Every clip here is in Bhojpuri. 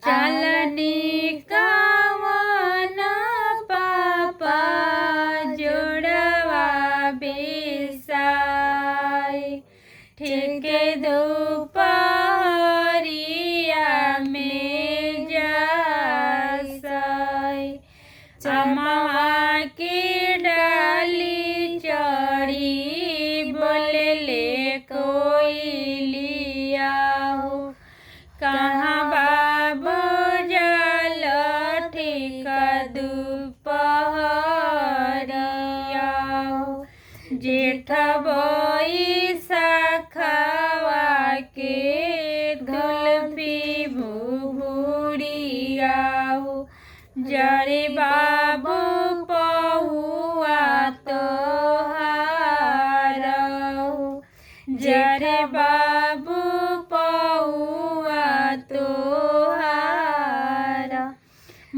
चलनी कवन पापा जोड़वा बेसाई ठीक दोपहरिया में जासाई अमवा की डाली चढ़ी बोले ले कोई लिया हो कहाँ बाबू जल ठीक दोपहरिया हो जेठ बैसाखवा के धुलपी भुभुरिया हो जरे बाबू पहुआ तोहार हो जरे बाबू पहुआ तोहार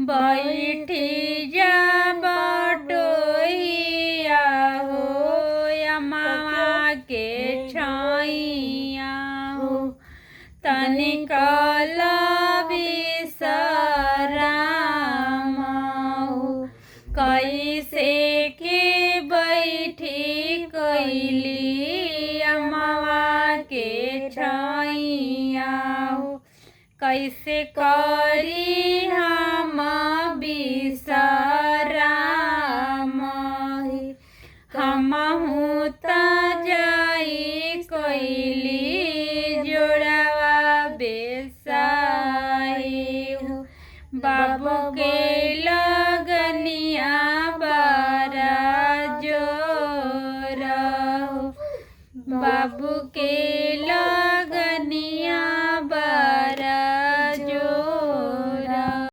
बैठी जा बटोहिया हो अम्मा के छैया हो तनिक विश्राम हो कैसे के बैठी कैली अम्मा के छैया हो कैसे करी हम विश्राम हमहू त जाई कैली